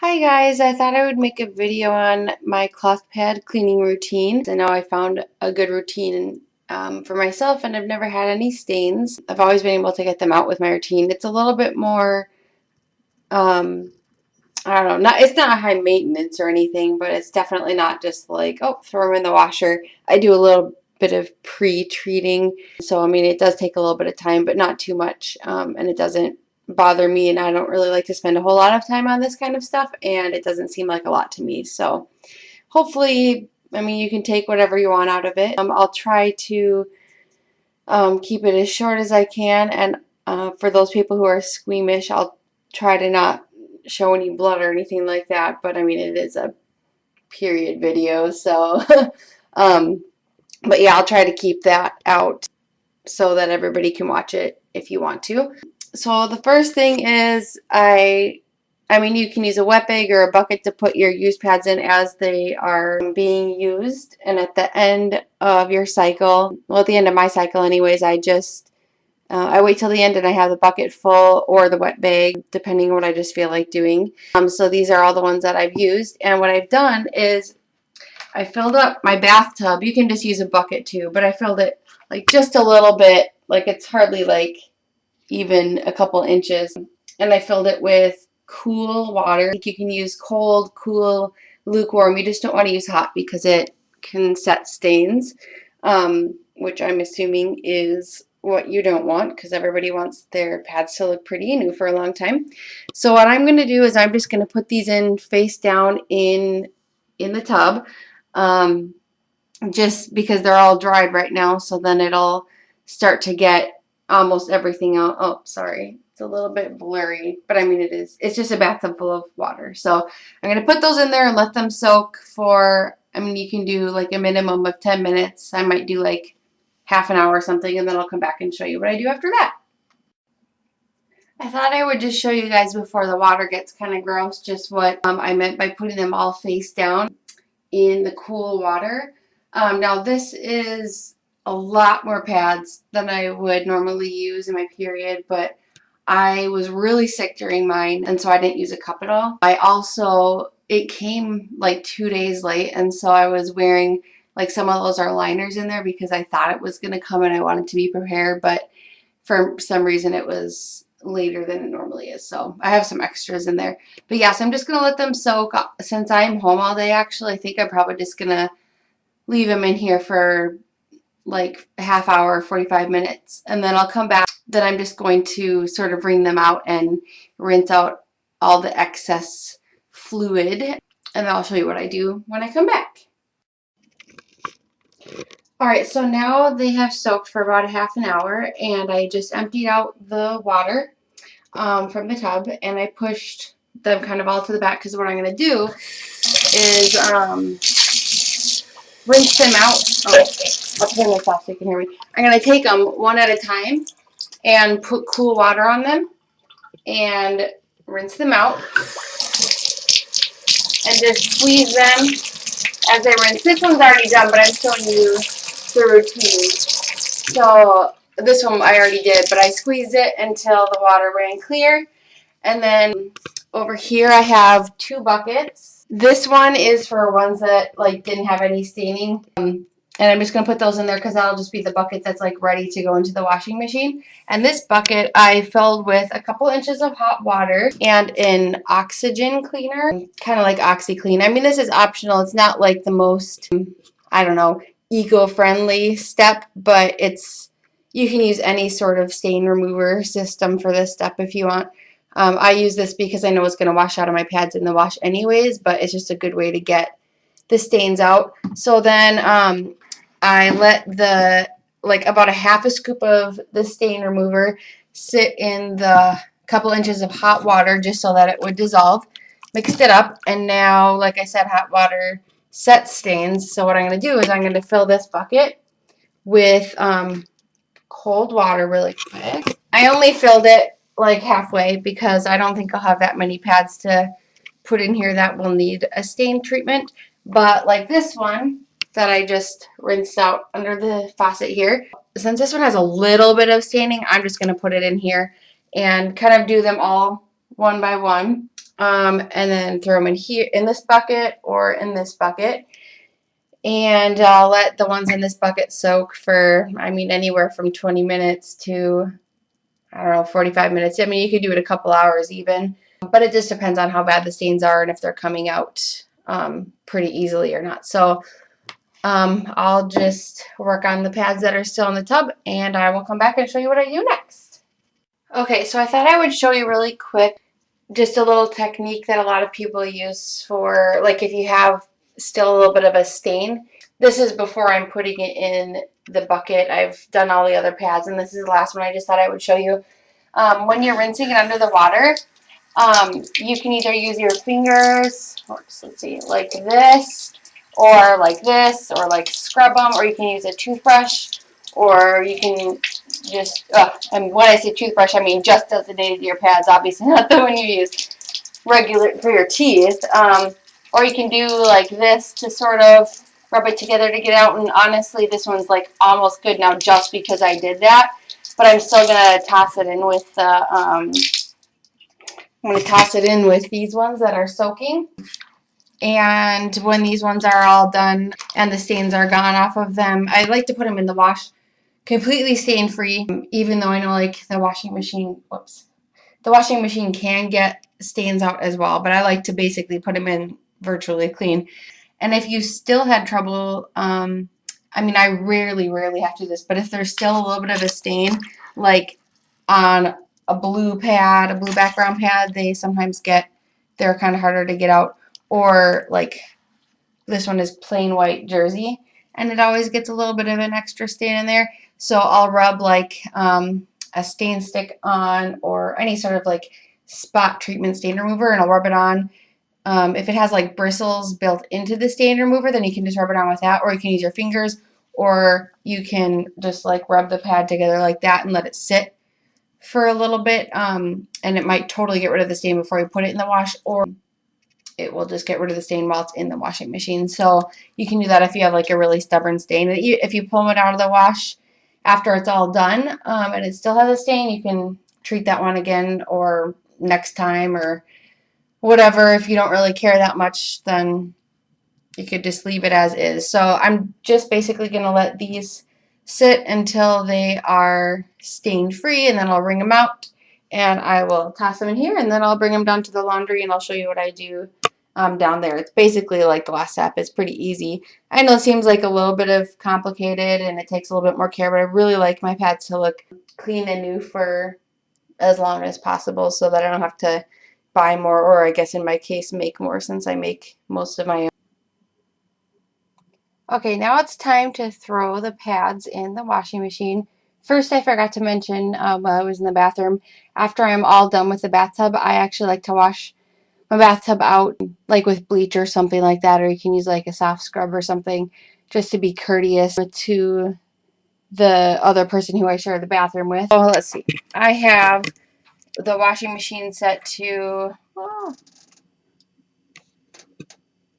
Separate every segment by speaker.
Speaker 1: Hi guys, I thought I would make a video on my cloth pad cleaning routine. I know I found a good routine for myself and I've never had any stains. I've always been able to get them out with my routine. It's a little bit more, I don't know, it's not high maintenance or anything, but it's definitely not just like, oh, throw them in the washer. I do a little bit of pre-treating. So, I mean, it does take a little bit of time, but not too much. And it doesn't bother me, and I don't really like to spend a whole lot of time on this kind of stuff, and it doesn't seem like a lot to me. So hopefully, I mean, you can take whatever you want out of it. I'll try to keep it as short as I can, and for those people who are squeamish, I'll try to not show any blood or anything like that, but I mean, it is a period video, so but yeah, I'll try to keep that out so that everybody can watch it if you want to. So the first thing is I mean, you can use a wet bag or a bucket to put your used pads in as they are being used. And at the end of your cycle, well, at the end of my cycle anyways, I wait till the end and I have the bucket full or the wet bag, depending on what I just feel like doing. So these are all the ones that I've used. And what I've done is I filled up my bathtub. You can just use a bucket too, but I filled it like just a little bit, like it's hardly like even a couple inches. And I filled it with cool water. You can use cold, cool, lukewarm. You just don't want to use hot because it can set stains, which I'm assuming is what you don't want because everybody wants their pads to look pretty new for a long time. So what I'm going to do is I'm just going to put these in face down in the tub, just because they're all dried right now. So then it'll start to get almost everything out. Oh, sorry. It's a little bit blurry, but I mean it is. It's just a bathtub full of water. So I'm going to put those in there and let them soak for, I mean, you can do like a minimum of 10 minutes. I might do like half an hour or something, and then I'll come back and show you what I do after that. I thought I would just show you guys before the water gets kind of gross just what I meant by putting them all face down in the cool water. Now this is a lot more pads than I would normally use in my period, but I was really sick during mine, and so I didn't use a cup at all. It came like 2 days late, and so I was wearing like some of those are liners in there because I thought it was going to come and I wanted to be prepared, but for some reason it was later than it normally is. So I have some extras in there. But yes, I'm just going to let them soak. Since I'm home all day, actually, I think I'm probably just going to leave them in here for like a half hour, 45 minutes. And then I'll come back. Then I'm just going to sort of wring them out and rinse out all the excess fluid. And I'll show you what I do when I come back. Alright, so now they have soaked for about a half an hour, and I just emptied out the water from the tub, and I pushed them kind of all to the back because what I'm going to do is rinse them out. Oh, I'll turn this off so you can hear me. I'm going to take them one at a time and put cool water on them and rinse them out and just squeeze them as they rinse. This one's already done, but I'm showing you the routine. So this one I already did, but I squeezed it until the water ran clear. And then over here I have 2 buckets. This one is for ones that like didn't have any staining. And I'm just going to put those in there because that'll just be the bucket that's like ready to go into the washing machine. And this bucket I filled with a couple inches of hot water and an oxygen cleaner, kind of like OxiClean. I mean, this is optional. It's not like the most, I don't know, eco-friendly step, but you can use any sort of stain remover system for this step if you want. I use this because I know it's going to wash out of my pads in the wash anyways, but it's just a good way to get the stains out. So then I let about a half a scoop of the stain remover sit in the couple inches of hot water just so that it would dissolve. Mixed it up, and now, like I said, hot water sets stains. So what I'm going to do is I'm going to fill this bucket with cold water really quick. I only filled it like halfway because I don't think I'll have that many pads to put in here that will need a stain treatment. But like this one that I just rinsed out under the faucet here, since this one has a little bit of staining, I'm just going to put it in here and kind of do them all one by one. and then throw them in here in this bucket or in this bucket. And I'll let the ones in this bucket soak for, I mean, anywhere from 20 minutes to, I don't know, 45 minutes. I mean, you could do it a couple hours even, but it just depends on how bad the stains are and if they're coming out pretty easily or not. So I'll just work on the pads that are still in the tub, and I will come back and show you what I do next. Okay, so I thought I would show you really quick just a little technique that a lot of people use for, like, if you have still a little bit of a stain. This is before I'm putting it in the bucket. I've done all the other pads, and this is the last one I just thought I would show you. When you're rinsing it under the water, you can either use your fingers, let's see, like this, or like scrub them, or you can use a toothbrush, or you can just, and when I say toothbrush, I mean just designated to your pads, obviously not the one you use regular for your teeth. Or you can do like this to sort of rub it together to get out, and honestly, this one's like almost good now just because I did that, but I'm still going to toss it in with the, I'm going to toss it in with these ones that are soaking. And when these ones are all done and the stains are gone off of them, I like to put them in the wash completely stain free, even though I know like the washing machine can get stains out as well, but I like to basically put them in virtually clean. And if you still had trouble, I mean, I rarely have to do this, but if there's still a little bit of a stain, like on a blue background pad, they're kind of harder to get out. Or like this one is plain white jersey, and it always gets a little bit of an extra stain in there. So I'll rub like a stain stick on, or any sort of like spot treatment stain remover, and I'll rub it on. If it has like bristles built into the stain remover, then you can just rub it on with that, or you can use your fingers, or you can just like rub the pad together like that and let it sit for a little bit, and it might totally get rid of the stain before you put it in the wash, or it will just get rid of the stain while it's in the washing machine. So you can do that if you have like a really stubborn stain. If you pull it out of the wash after it's all done, and it still has a stain, you can treat that one again or next time or whatever. If you don't really care that much, then you could just leave it as is. So I'm just basically going to let these sit until they are stain free, and then I'll wring them out and I will toss them in here, and then I'll bring them down to the laundry and I'll show you what I do down there. It's basically like the last step. It's pretty easy. I know it seems like a little bit of complicated and it takes a little bit more care, but I really like my pads to look clean and new for as long as possible so that I don't have to buy more, or I guess in my case make more, since I make most of my own. Okay, now it's time to throw the pads in the washing machine. First, I forgot to mention while I was in the bathroom, after I'm all done with the bathtub, I actually like to wash my bathtub out like with bleach or something like that, or you can use like a soft scrub or something, just to be courteous to the other person who I share the bathroom with. So let's see. I have the washing machine set to, oh,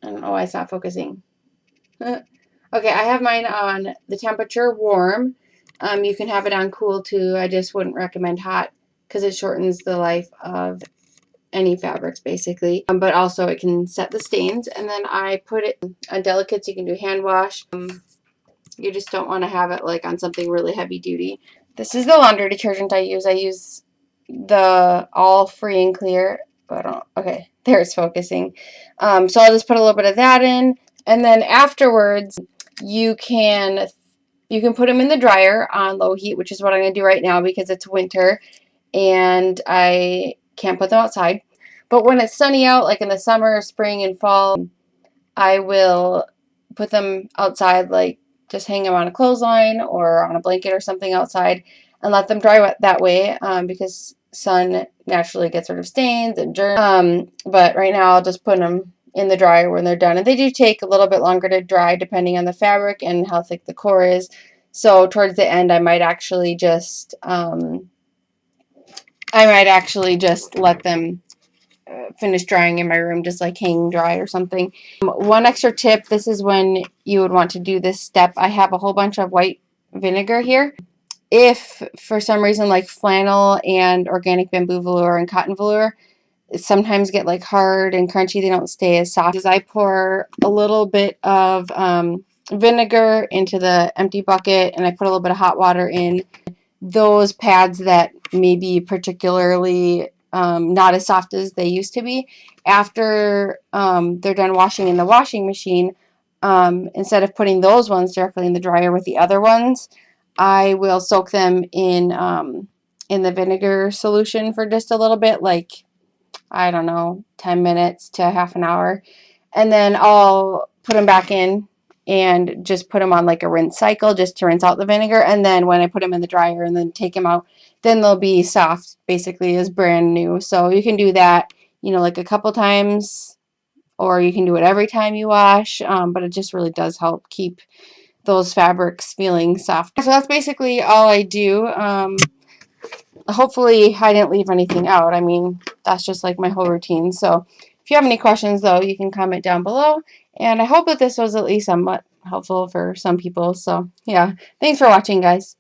Speaker 1: I don't know why it's not focusing. Okay, I have mine on the temperature warm. You can have it on cool too. I just wouldn't recommend hot because it shortens the life of any fabrics basically. But also it can set the stains. And then I put it on delicates. You can do hand wash. You just don't want to have it like on something really heavy duty. This is the laundry detergent I use. I use the All Free and Clear. Okay, there it's focusing. So I'll just put a little bit of that in. And then afterwards, you can put them in the dryer on low heat, which is what I'm going to do right now because it's winter and I can't put them outside. But when it's sunny out, like in the summer, spring, and fall, I will put them outside, like just hang them on a clothesline or on a blanket or something outside and let them dry that way, because sun naturally gets rid of stains and germs. But right now I'll just put them in the dryer when they're done. And they do take a little bit longer to dry depending on the fabric and how thick the core is. So towards the end I might actually just let them finish drying in my room, just like hang dry or something. One extra tip, this is when you would want to do this step. I have a whole bunch of white vinegar here. If for some reason like flannel and organic bamboo velour and cotton velour sometimes get like hard and crunchy. They don't stay as soft. As I pour a little bit of vinegar into the empty bucket, and I put a little bit of hot water in. Those pads that may be particularly not as soft as they used to be, after they're done washing in the washing machine, instead of putting those ones directly in the dryer with the other ones, I will soak them in the vinegar solution for just a little bit, like, I don't know, 10 minutes to half an hour. And then I'll put them back in and just put them on like a rinse cycle just to rinse out the vinegar. And then when I put them in the dryer and then take them out, then they'll be soft, basically as brand new. So you can do that, like a couple times, or you can do it every time you wash. But it just really does help keep those fabrics feeling soft. So that's basically all I do. Hopefully I didn't leave anything out. I mean, that's just like my whole routine. So if you have any questions, though, you can comment down below. And I hope that this was at least somewhat helpful for some people. So yeah, thanks for watching, guys.